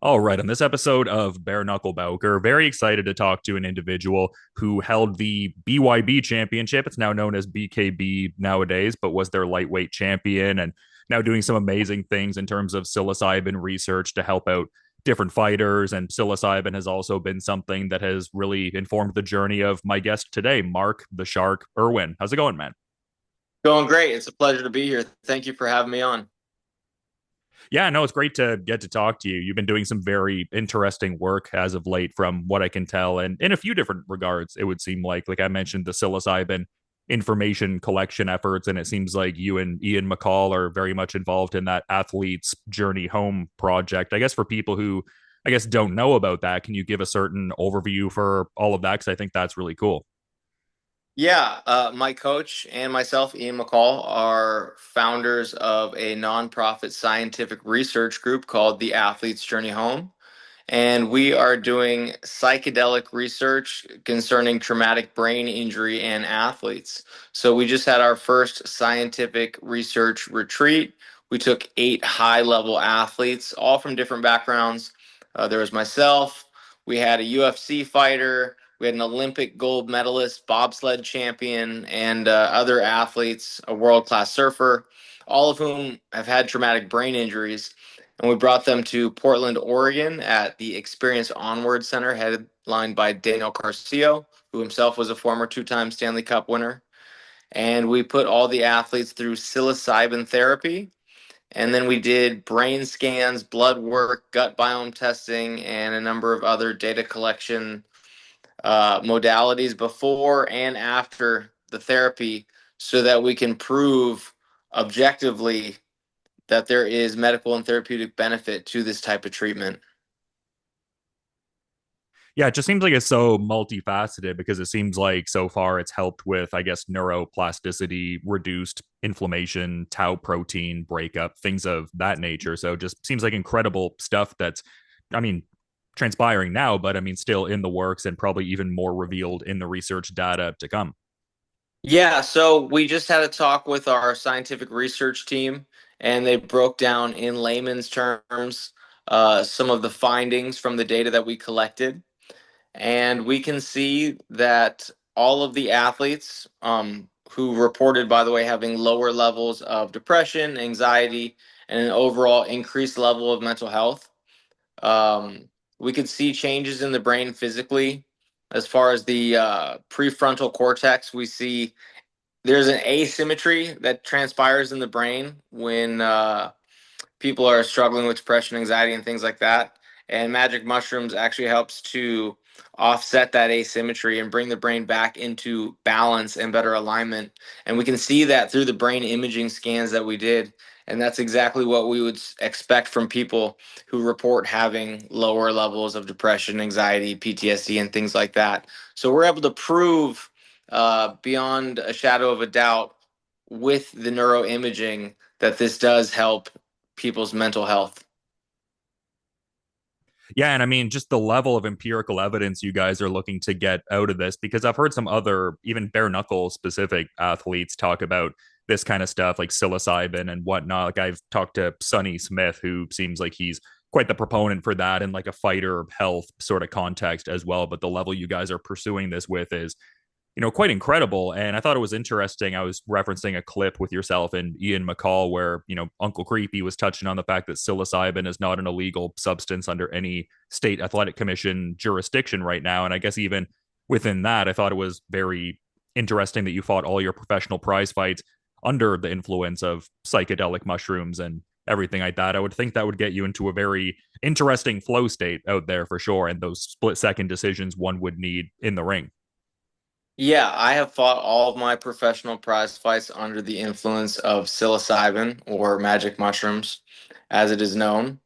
All right, on this episode of Bare Knuckle Bowker, very excited to talk to an individual who held the BYB championship. It's now known as BKB nowadays, but was their lightweight champion and now doing some amazing things in terms of psilocybin research to help out different fighters. And psilocybin has also been something that has really informed the journey of my guest today, Mark the Shark Irwin. How's it going, man? Going great. It's a pleasure to be here. Thank you for having me on. Yeah, no, it's great to get to talk to you. You've been doing some very interesting work as of late, from what I can tell, and in a few different regards. It would seem like I mentioned, the psilocybin information collection efforts, and it seems like you and Ian McCall are very much involved in that athlete's journey home project. I guess for people who, I guess, don't know about that, can you give a certain overview for all of that? Because I think that's really cool. Yeah, my coach and myself, Ian McCall, are founders of a nonprofit scientific research group called the Athlete's Journey Home. And we are doing psychedelic research concerning traumatic brain injury in athletes. So we just had our first scientific research retreat. We took 8 high-level athletes, all from different backgrounds. There was myself, we had a UFC fighter, we had an Olympic gold medalist, bobsled champion, and other athletes, a world-class surfer, all of whom have had traumatic brain injuries. And we brought them to Portland, Oregon at the Experience Onward Center, headlined by Daniel Garcia, who himself was a former 2-time Stanley Cup winner. And we put all the athletes through psilocybin therapy. And then we did brain scans, blood work, gut biome testing, and a number of other data collection modalities before and after the therapy so that we can prove objectively that there is medical and therapeutic benefit to this type of treatment. Yeah, it just seems like it's so multifaceted because it seems like so far it's helped with, I guess, neuroplasticity, reduced inflammation, tau protein breakup, things of that nature. So it just seems like incredible stuff that's, I mean, transpiring now, but I mean, still in the works and probably even more revealed in the research data to come. Yeah, so we just had a talk with our scientific research team, and they broke down in layman's terms some of the findings from the data that we collected. And we can see that all of the athletes who reported, by the way, having lower levels of depression, anxiety, and an overall increased level of mental health. Um, we could see changes in the brain physically. As far as the prefrontal cortex, we see there's an asymmetry that transpires in the brain when people are struggling with depression, anxiety, and things like that. And magic mushrooms actually helps to offset that asymmetry and bring the brain back into balance and better alignment. And we can see that through the brain imaging scans that we did. And that's exactly what we would expect from people who report having lower levels of depression, anxiety, PTSD, and things like that. So we're able to prove beyond a shadow of a doubt with the neuroimaging that this does help people's mental health. Yeah, and I mean, just the level of empirical evidence you guys are looking to get out of this, because I've heard some other, even bare knuckle specific athletes talk about this kind of stuff like psilocybin and whatnot. Like I've talked to Sonny Smith, who seems like he's quite the proponent for that in like a fighter health sort of context as well. But the level you guys are pursuing this with is, quite incredible. And I thought it was interesting. I was referencing a clip with yourself and Ian McCall where, Uncle Creepy was touching on the fact that psilocybin is not an illegal substance under any state athletic commission jurisdiction right now. And I guess even within that, I thought it was very interesting that you fought all your professional prize fights under the influence of psychedelic mushrooms and everything like that. I would think that would get you into a very interesting flow state out there for sure. And those split second decisions one would need in the ring. Yeah, I have fought all of my professional prize fights under the influence of psilocybin or magic mushrooms, as it is known.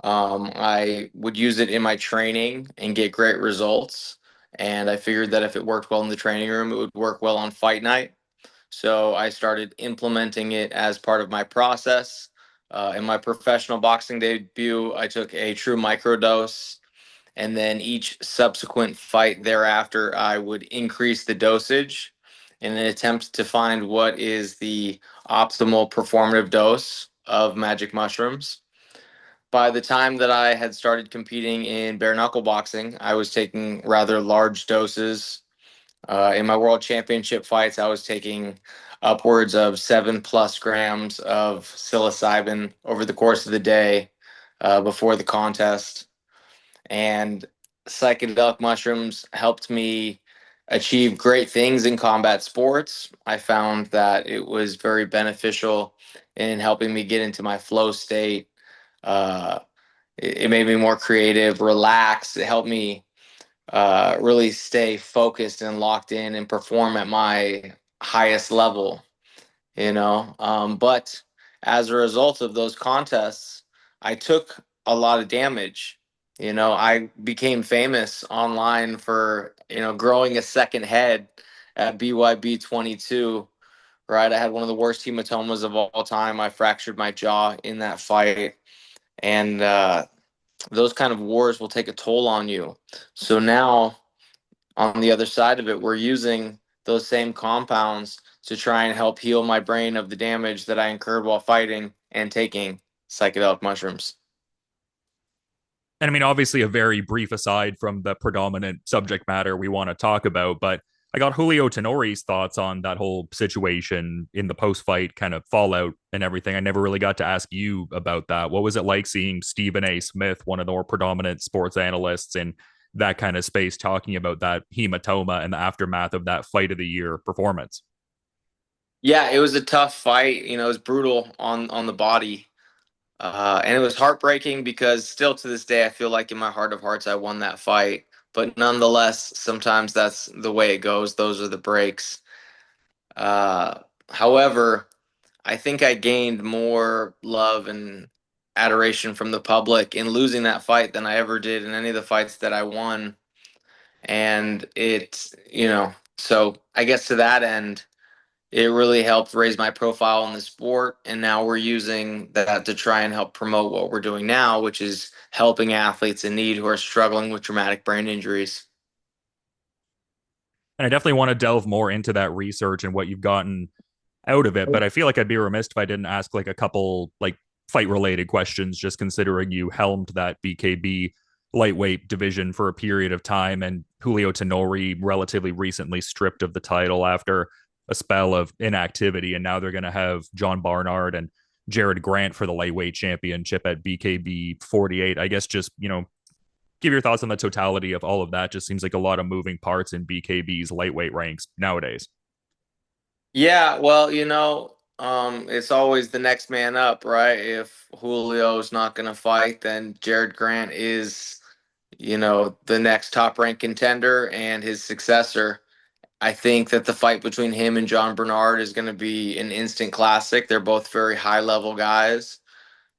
I would use it in my training and get great results. And I figured that if it worked well in the training room, it would work well on fight night. So I started implementing it as part of my process. In my professional boxing debut, I took a true microdose, and then each subsequent fight thereafter, I would increase the dosage in an attempt to find what is the optimal performative dose of magic mushrooms. by the time that I had started competing in bare knuckle boxing, I was taking rather large doses. In my world championship fights, I was taking upwards of 7+ grams of psilocybin over the course of the day before the contest. And psychedelic mushrooms helped me achieve great things in combat sports. I found that it was very beneficial in helping me get into my flow state. Uh, it made me more creative, relaxed. It helped me really stay focused and locked in and perform at my highest level, But as a result of those contests, I took a lot of damage. I became famous online for, growing a second head at BYB 22, right? I had one of the worst hematomas of all time. I fractured my jaw in that fight. And those kind of wars will take a toll on you. So now, on the other side of it, we're using those same compounds to try and help heal my brain of the damage that I incurred while fighting and taking psychedelic mushrooms. And I mean, obviously, a very brief aside from the predominant subject matter we want to talk about, but I got Julio Tanori's thoughts on that whole situation in the post fight kind of fallout and everything. I never really got to ask you about that. What was it like seeing Stephen A. Smith, one of the more predominant sports analysts in that kind of space, talking about that hematoma and the aftermath of that fight of the year performance? Yeah, it was a tough fight. It was brutal on the body. And it was heartbreaking because still to this day, I feel like in my heart of hearts, I won that fight. But nonetheless, sometimes that's the way it goes. Those are the breaks. Uh, However, I think I gained more love and adoration from the public in losing that fight than I ever did in any of the fights that I won. And so I guess to that end, it really helped raise my profile in the sport. And now we're using that to try and help promote what we're doing now, which is helping athletes in need who are struggling with traumatic brain injuries. And I definitely want to delve more into that research and what you've gotten out of it. But I feel like I'd be remiss if I didn't ask like a couple like fight related questions, just considering you helmed that BKB lightweight division for a period of time, and Julio Tanori relatively recently stripped of the title after a spell of inactivity, and now they're going to have John Barnard and Jared Grant for the lightweight championship at BKB 48. I guess just give your thoughts on the totality of all of that. Just seems like a lot of moving parts in BKB's lightweight ranks nowadays. Yeah, well, it's always the next man up, right? If Julio's not going to fight, then Jared Grant is, the next top ranked contender and his successor. I think that the fight between him and John Bernard is going to be an instant classic. They're both very high level guys.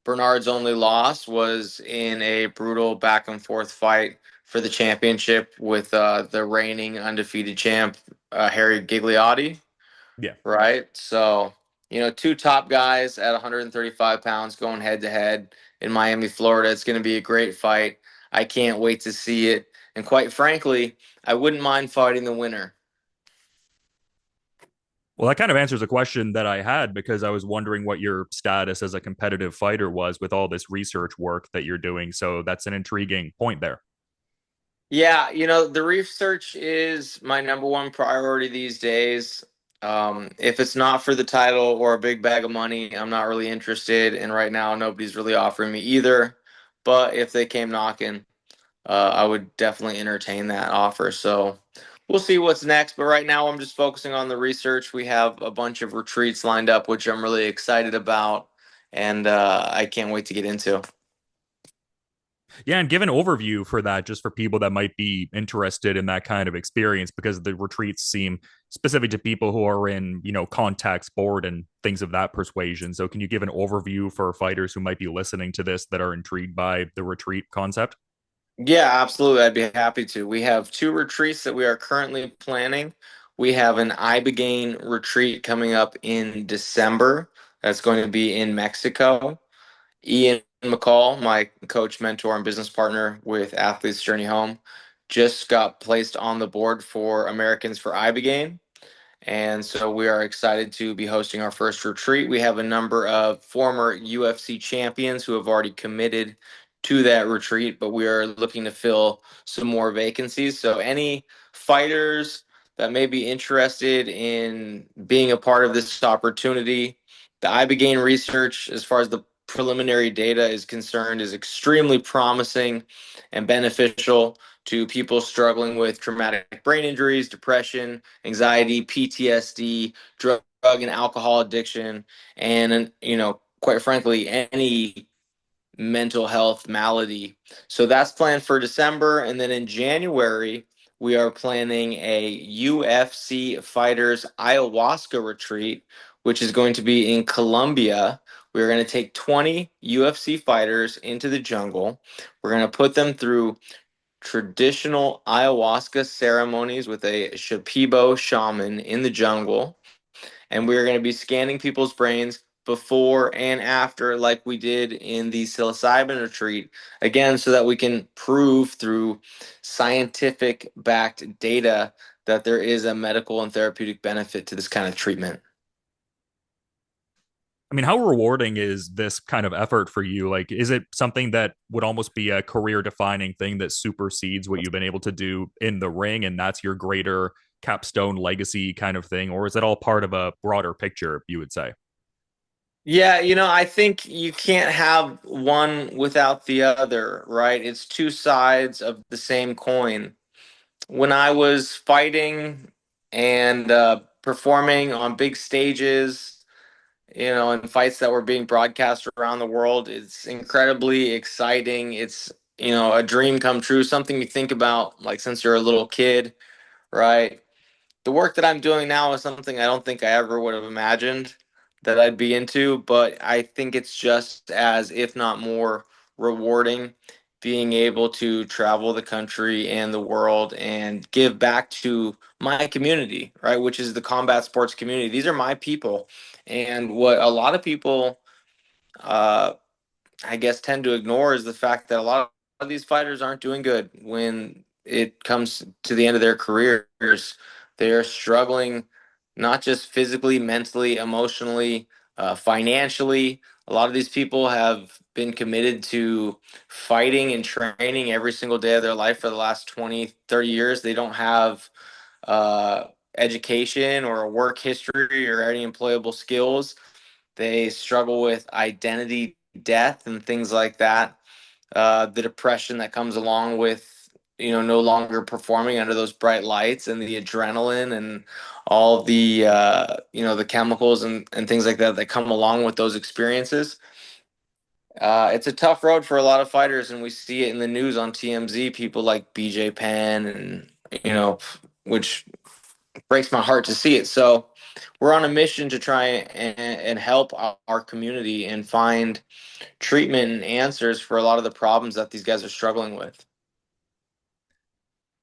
Bernard's only loss was in a brutal back and forth fight for the championship with the reigning undefeated champ, Harry Gigliotti, Yeah. right? So, two top guys at 135 pounds going head to head in Miami, Florida. It's going to be a great fight. I can't wait to see it. And quite frankly, I wouldn't mind fighting the winner. Well, that kind of answers a question that I had because I was wondering what your status as a competitive fighter was with all this research work that you're doing. So that's an intriguing point there. Yeah, the research is my number one priority these days. If it's not for the title or a big bag of money, I'm not really interested. And right now, nobody's really offering me either. But if they came knocking, I would definitely entertain that offer. So we'll see what's next. But right now, I'm just focusing on the research. We have a bunch of retreats lined up, which I'm really excited about. And I can't wait to get into. Yeah, and give an overview for that just for people that might be interested in that kind of experience because the retreats seem specific to people who are in, contact sport and things of that persuasion. So can you give an overview for fighters who might be listening to this that are intrigued by the retreat concept? Yeah, absolutely. I'd be happy to. We have two retreats that we are currently planning. We have an Ibogaine retreat coming up in December. That's going to be in Mexico. Ian McCall, my coach, mentor, and business partner with Athletes Journey Home, just got placed on the board for Americans for Ibogaine. And so we are excited to be hosting our first retreat. We have a number of former UFC champions who have already committed to that retreat, but we are looking to fill some more vacancies. So any fighters that may be interested in being a part of this opportunity, the ibogaine research, as far as the preliminary data is concerned, is extremely promising and beneficial to people struggling with traumatic brain injuries, depression, anxiety, PTSD, drug and alcohol addiction, and quite frankly, any mental health malady. So that's planned for December, and then in January we are planning a UFC fighters ayahuasca retreat, which is going to be in Colombia. We're going to take 20 UFC fighters into the jungle. We're going to put them through traditional ayahuasca ceremonies with a Shipibo shaman in the jungle. And we're going to be scanning people's brains before and after, like we did in the psilocybin retreat, again, so that we can prove through scientific backed data that there is a medical and therapeutic benefit to this kind of treatment. I mean, how rewarding is this kind of effort for you? Like, is it something that would almost be a career defining thing that supersedes what you've been able to do in the ring, and that's your greater capstone legacy kind of thing? Or is it all part of a broader picture, you would say? Yeah, I think you can't have one without the other, right? It's two sides of the same coin. When I was fighting and performing on big stages, in fights that were being broadcast around the world, it's incredibly exciting. It's, a dream come true, something you think about like since you're a little kid, right? The work that I'm doing now is something I don't think I ever would have imagined that I'd be into, but I think it's just as, if not more, rewarding being able to travel the country and the world and give back to my community, right? Which is the combat sports community. These are my people. And what a lot of people uh, I guess tend to ignore is the fact that a lot of these fighters aren't doing good when it comes to the end of their careers. They're struggling not just physically, mentally, emotionally, financially. A lot of these people have been committed to fighting and training every single day of their life for the last 20, 30 years. They don't have uh, education or a work history or any employable skills. They struggle with identity death and things like that. The depression that comes along with no longer performing under those bright lights, and the adrenaline and all the the chemicals and things like that that come along with those experiences. It's a tough road for a lot of fighters, and we see it in the news on TMZ. People like BJ Penn, and which breaks my heart to see it. So we're on a mission to try and help our community and find treatment and answers for a lot of the problems that these guys are struggling with.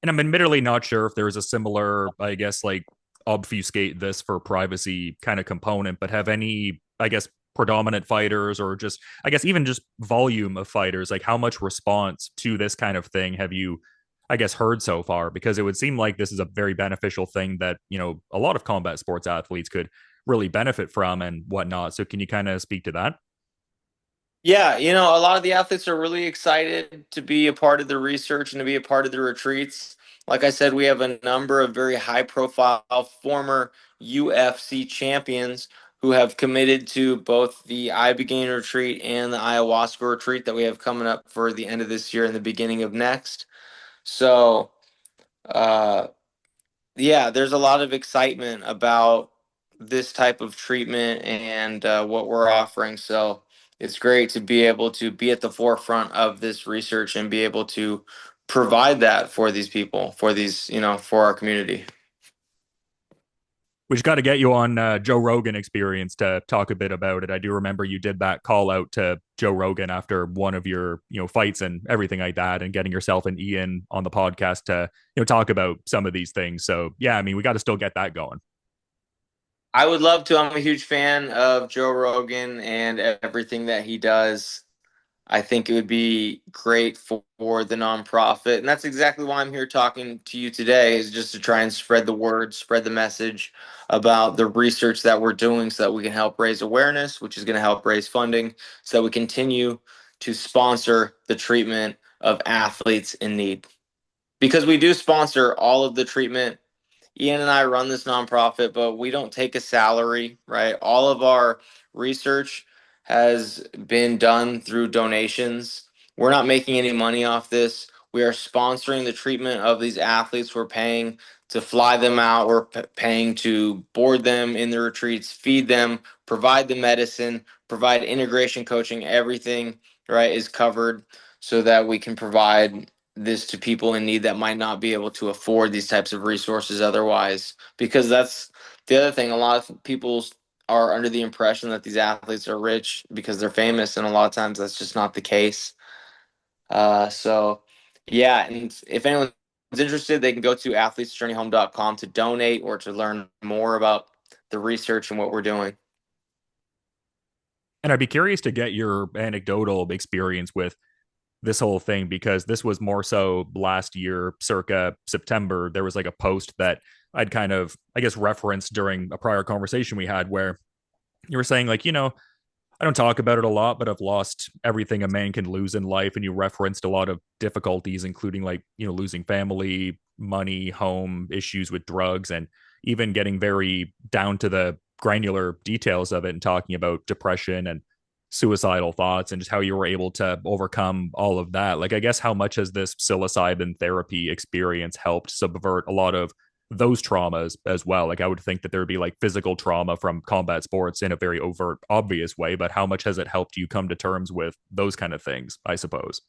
And I'm admittedly not sure if there's a similar, I guess, like obfuscate this for privacy kind of component, but have any, I guess, predominant fighters or just, I guess, even just volume of fighters, like how much response to this kind of thing have you, I guess, heard so far? Because it would seem like this is a very beneficial thing that, a lot of combat sports athletes could really benefit from and whatnot. So can you kind of speak to that? Yeah, a lot of the athletes are really excited to be a part of the research and to be a part of the retreats. Like I said, we have a number of very high profile former UFC champions who have committed to both the ibogaine retreat and the ayahuasca retreat that we have coming up for the end of this year and the beginning of next. So, uh, yeah, there's a lot of excitement about this type of treatment and what we're offering. So it's great to be able to be at the forefront of this research and be able to provide that for these people, for these, for our community. We just got to get you on Joe Rogan Experience to talk a bit about it. I do remember you did that call out to Joe Rogan after one of your fights and everything like that, and getting yourself and Ian on the podcast to talk about some of these things. So yeah, I mean, we got to still get that going. I would love to. I'm a huge fan of Joe Rogan and everything that he does. I think it would be great for the nonprofit. And that's exactly why I'm here talking to you today, is just to try and spread the word, spread the message about the research that we're doing so that we can help raise awareness, which is going to help raise funding so that we continue to sponsor the treatment of athletes in need. Because we do sponsor all of the treatment. Ian and I run this nonprofit, but we don't take a salary, right? All of our research has been done through donations. We're not making any money off this. We are sponsoring the treatment of these athletes. We're paying to fly them out. We're paying to board them in the retreats, feed them, provide the medicine, provide integration coaching. Everything, right, is covered so that we can provide this to people in need that might not be able to afford these types of resources otherwise. Because that's the other thing. A lot of people are under the impression that these athletes are rich because they're famous, and a lot of times that's just not the case. So, yeah, and if anyone's interested, they can go to athletesjourneyhome.com to donate or to learn more about the research and what we're doing. And I'd be curious to get your anecdotal experience with this whole thing because this was more so last year, circa September. There was like a post that I'd kind of, I guess, referenced during a prior conversation we had where you were saying, like, I don't talk about it a lot, but I've lost everything a man can lose in life. And you referenced a lot of difficulties, including like, losing family, money, home, issues with drugs, and even getting very down to the granular details of it and talking about depression and suicidal thoughts and just how you were able to overcome all of that. Like, I guess how much has this psilocybin therapy experience helped subvert a lot of those traumas as well? Like, I would think that there would be like physical trauma from combat sports in a very overt, obvious way, but how much has it helped you come to terms with those kind of things, I suppose?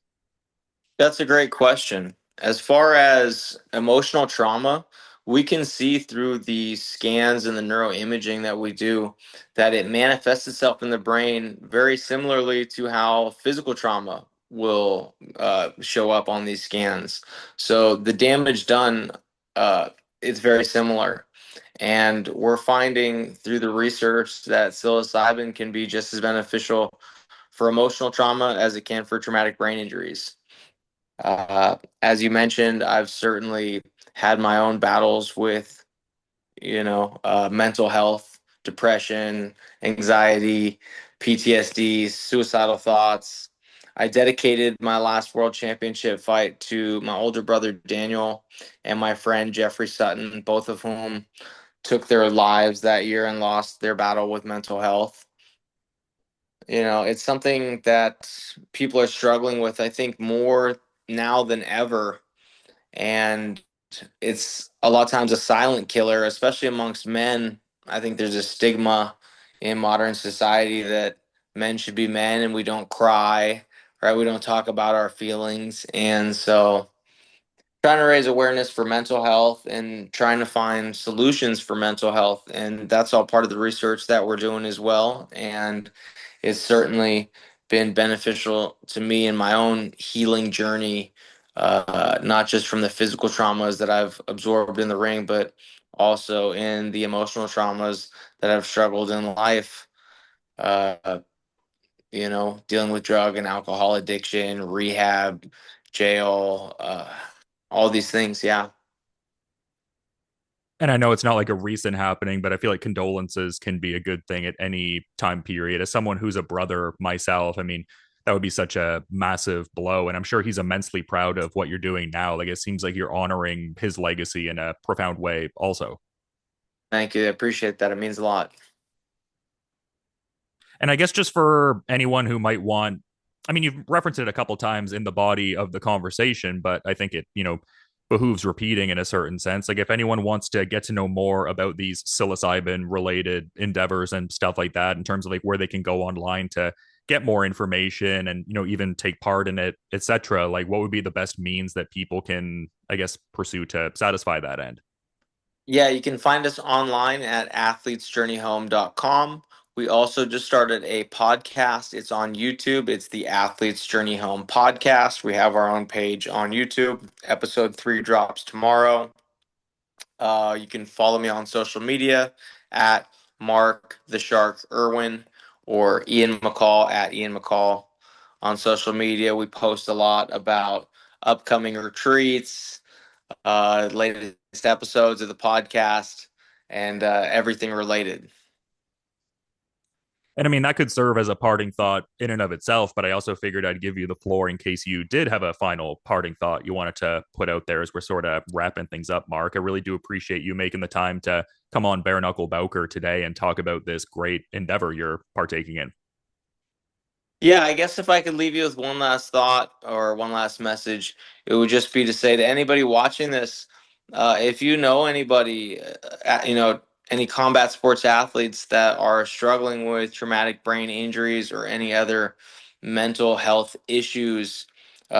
That's a great question. As far as emotional trauma, we can see through the scans and the neuroimaging that we do that it manifests itself in the brain very similarly to how physical trauma will show up on these scans. So the damage done uh, is very similar. And we're finding through the research that psilocybin can be just as beneficial for emotional trauma as it can for traumatic brain injuries. As you mentioned, I've certainly had my own battles with, mental health, depression, anxiety, PTSD, suicidal thoughts. I dedicated my last world championship fight to my older brother Daniel and my friend Jeffrey Sutton, both of whom took their lives that year and lost their battle with mental health. It's something that people are struggling with, I think, more now than ever. And it's a lot of times a silent killer, especially amongst men. I think there's a stigma in modern society that men should be men and we don't cry, right? We don't talk about our feelings. And so trying to raise awareness for mental health and trying to find solutions for mental health. And that's all part of the research that we're doing as well. And it's certainly been beneficial to me in my own healing journey, not just from the physical traumas that I've absorbed in the ring, but also in the emotional traumas that I've struggled in life. Uh, Dealing with drug and alcohol addiction, rehab, jail, all these things. Yeah. And I know it's not like a recent happening, but I feel like condolences can be a good thing at any time period. As someone who's a brother myself, I mean, that would be such a massive blow. And I'm sure he's immensely proud of what you're doing now. Like, it seems like you're honoring his legacy in a profound way, also. Thank you. I appreciate that. It means a lot. And I guess just for anyone who might want, I mean, you've referenced it a couple times in the body of the conversation, but I think it, behooves repeating in a certain sense. Like, if anyone wants to get to know more about these psilocybin related endeavors and stuff like that, in terms of like where they can go online to get more information and, even take part in it, etc., like what would be the best means that people can, I guess, pursue to satisfy that end? Yeah, you can find us online at athletesjourneyhome.com. We also just started a podcast. It's on YouTube. It's the Athletes Journey Home podcast. We have our own page on YouTube. Episode 3 drops tomorrow. You can follow me on social media at Mark the Shark Irwin or Ian McCall at Ian McCall on social media. We post a lot about upcoming retreats, latest episodes of the podcast, and everything related. And I mean, that could serve as a parting thought in and of itself, but I also figured I'd give you the floor in case you did have a final parting thought you wanted to put out there as we're sort of wrapping things up, Mark. I really do appreciate you making the time to come on Bare Knuckle Bowker today and talk about this great endeavor you're partaking in. Yeah, I guess if I could leave you with one last thought or one last message, it would just be to say to anybody watching this, if you know anybody, any combat sports athletes that are struggling with traumatic brain injuries or any other mental health issues,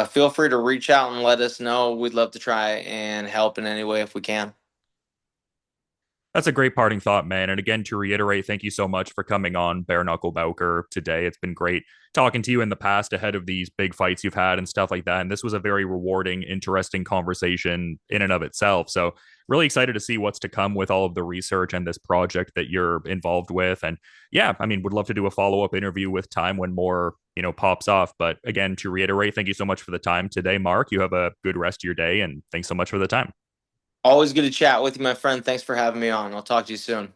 feel free to reach out and let us know. We'd love to try and help in any way if we can. That's a great parting thought, man. And again, to reiterate, thank you so much for coming on Bare Knuckle Bowker today. It's been great talking to you in the past ahead of these big fights you've had and stuff like that. And this was a very rewarding, interesting conversation in and of itself. So, really excited to see what's to come with all of the research and this project that you're involved with. And yeah, I mean, would love to do a follow up interview with time when more, pops off. But again, to reiterate, thank you so much for the time today, Mark. You have a good rest of your day and thanks so much for the time. Always good to chat with you, my friend. Thanks for having me on. I'll talk to you soon.